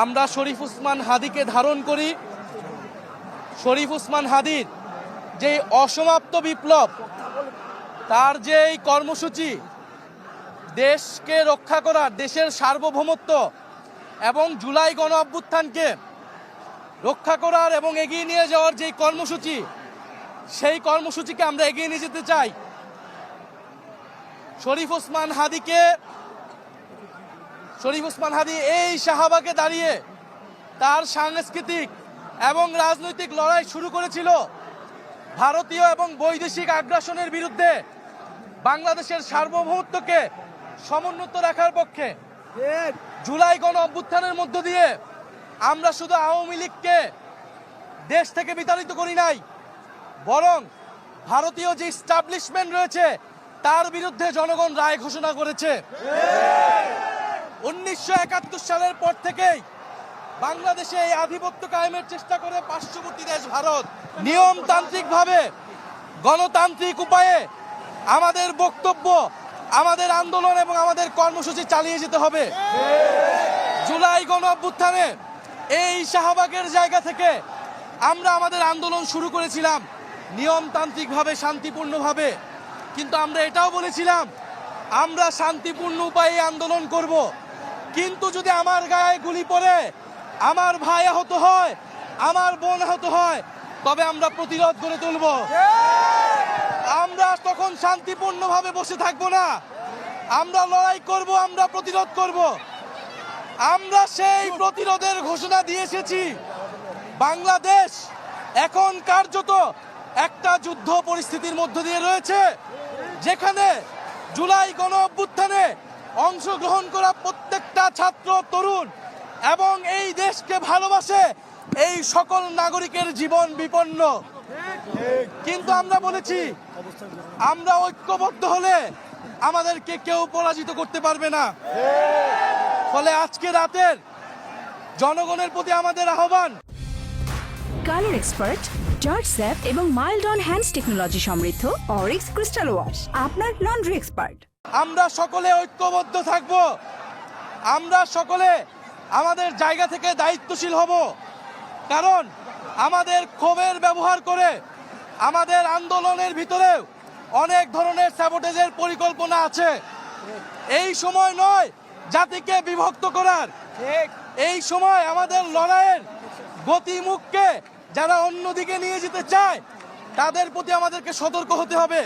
আমরা শরীফ ওসমান হাদীকে ধারণ করি। শরীফ ওসমান হাদীর যে অসমাপ্ত বিপ্লব, তার যে এই কর্মসূচি, দেশকে রক্ষা করার, দেশের সার্বভৌমত্ব এবং জুলাই গণ অভ্যুত্থানকে রক্ষা করার এবং এগিয়ে নিয়ে যাওয়ার যে কর্মসূচি, সেই কর্মসূচিকে আমরা এগিয়ে নিয়ে যেতে চাই। শরীফ ওসমান হাদী এই শাহবাগে দাঁড়িয়ে তার সাংস্কৃতিক এবং রাজনৈতিক লড়াই শুরু করেছিল ভারতীয় এবং বৈদেশিক আগ্রাসনের বিরুদ্ধে, বাংলাদেশের সার্বভৌমত্বকে সমুন্নত রাখার পক্ষে। জুলাই গণ অভ্যুত্থানের মধ্য দিয়ে আমরা শুধু আওয়ামী লীগকে দেশ থেকে বিতাড়িত করি নাই, বরং ভারতীয় যে এস্টাবলিশমেন্ট রয়েছে তার বিরুদ্ধে জনগণ রায় ঘোষণা করেছে। 1971 সালের পর থেকেই বাংলাদেশে এই আধিপত্য কায়েমের চেষ্টা করে পার্শ্ববর্তী দেশ ভারত। নিয়মতান্ত্রিকভাবে, গণতান্ত্রিক উপায়ে আমাদের বক্তব্য, আমাদের আন্দোলন এবং আমাদের কর্মসূচি চালিয়ে যেতে হবে। জুলাই গণ অভ্যুত্থানে এই শাহবাগের জায়গা থেকে আমরা আমাদের আন্দোলন শুরু করেছিলাম নিয়মতান্ত্রিকভাবে, শান্তিপূর্ণভাবে, কিন্তু আমরা এটাও বলেছিলাম আমরা শান্তিপূর্ণ উপায়ে আন্দোলন করব, কিন্তু যদি আমার গায়ে গুলি পড়ে, আমার ভাই আহত হয়, আমার বোন আহত হয়, তবে আমরা প্রতিরোধ গড়ে তুলব। আমরা তখন শান্তিপূর্ণভাবে বসে থাকবো না, আমরা লড়াই করব, আমরা প্রতিরোধ করব। আমরা সেই প্রতিরোধের ঘোষণা দিয়ে এসেছি। বাংলাদেশ এখন কার্যত একটা যুদ্ধ পরিস্থিতির মধ্য দিয়ে রয়েছে, যেখানে জুলাই গণ অভ্যুত্থানে অংশগ্রহণ করা প্রত্যেকটা ছাত্র, তরুণ এবং এই দেশকে ভালোবাসে এই সকল নাগরিকের জীবন বিপন্ন। কিন্তু আমরা বলেছি আমরা ঐক্যবদ্ধ হলে আমাদেরকে কেউ পরাজিত করতে পারবে না। ফলে আজকে রাতের জনগণের প্রতি আমাদের আহ্বান, কালার এক্সপার্ট, জর্জ স্যাপ এবং মাইল্ড অন হ্যান্ডস টেকনোলজি সমৃদ্ধ অরিক্স ক্রিস্টাল ওয়াশ আপনার লন্ড্রি এক্সপার্ট। আমরা সকলে ঐক্যবদ্ধ থাকব, আমরা সকলে আমাদের জায়গা থেকে দায়িত্বশীল হব। কারণ আমাদের ক্ষোভের ব্যবহার করে আমাদের আন্দোলনের ভিতরেও অনেক ধরনের স্যাবোটেজের পরিকল্পনা আছে। এই সময় নয় জাতিকে বিভক্ত করার, এই সময় আমাদের লড়াইয়ের গতিমুখকে যারা অন্যদিকে নিয়ে যেতে চায় তাদের প্রতি আমাদেরকে সতর্ক হতে হবে।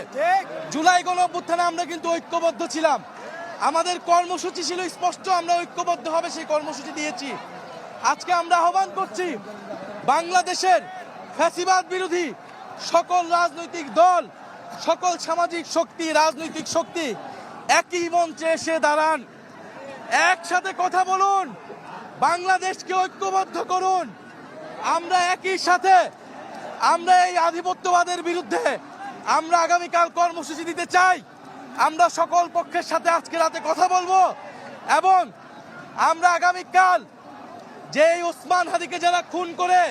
জুলাই গণ অভ্যুত্থানে আমরা কিন্তু ঐক্যবদ্ধ ছিলাম, আমাদের কর্মসূচি ছিল স্পষ্ট, আমরা ঐক্যবদ্ধ হবে সেই কর্মসূচি দিয়েছি। আজকে আমরা আহ্বান করছি বাংলাদেশের ফ্যাসিবাদ বিরোধী সকল রাজনৈতিক দল, সকল সামাজিক শক্তি, রাজনৈতিক শক্তি একই মঞ্চে এসে দাঁড়ান, একসাথে কথা বলুন, বাংলাদেশকে ঐক্যবদ্ধ করুন। আমরা একই সাথে আমরা এই আধিপত্যবাদের বিরুদ্ধে আমরা আগামীকাল কর্মসূচি দিতে চাই। আমরা সকল পক্ষের সাথে আজকে রাতে কথা বলবো এবং আমরা আগামীকাল যে ওসমান হাদীকে যারা খুন করে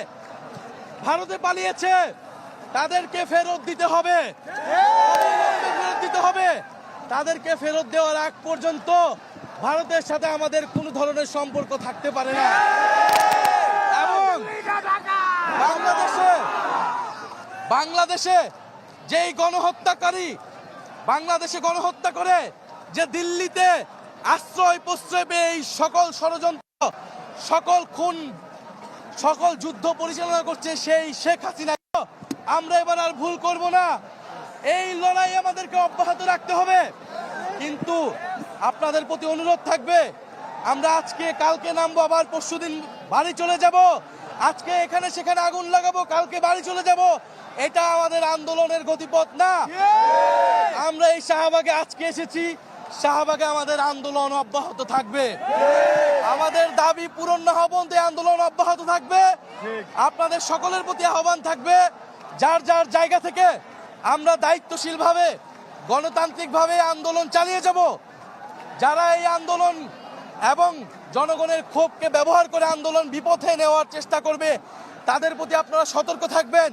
ভারতে পালিয়েছে তাদেরকে ফেরত দিতে হবে, তাদেরকে ফেরত দেওয়ার আগ পর্যন্ত ভারতের সাথে আমাদের কোনো ধরনের সম্পর্ক থাকতে পারে না। এবং বাংলাদেশে যেই গণহত্যাকারী বাংলাদেশে গণহত্যা করে, যে দিল্লিতে আশ্রয় প্রশ্রয় পেয়ে এই সকল ষড়যন্ত্র, সকল খুন, সকল যুদ্ধ পরিচালনা করছে সেই শেখ হাসিনা, আমরা এবার আর ভুল করব না। এই লড়াই আমাদেরকে অব্যাহত রাখতে হবে। কিন্তু আপনাদের প্রতি অনুরোধ থাকবে, আমরা আজকে কালকে নামবো, আবার পরশুদিন বাড়ি চলে যাব, আজকে এখানে সেখানে আগুন লাগাবো, কালকে বাড়ি চলে যাব, এটা আমাদের আন্দোলনের গতিপথ না। আমরা এই শাহবাগে আজকে এসেছি, শাহবাগে আমাদের আন্দোলন অব্যাহত থাকবে, আমাদের দাবি পূরণ না হওয়া পর্যন্ত আন্দোলন অব্যাহত থাকবে। আপনাদের সকলের প্রতি আহ্বান থাকবে, যার যার জায়গা থেকে আমরা দায়িত্বশীলভাবে, গণতান্ত্রিকভাবে আন্দোলন চালিয়ে যাব। যারা এই আন্দোলন এবং জনগণের ক্ষোভকে ব্যবহার করে আন্দোলন বিপথে নেওয়ার চেষ্টা করবে, তাদের প্রতি আপনারা সতর্ক থাকবেন।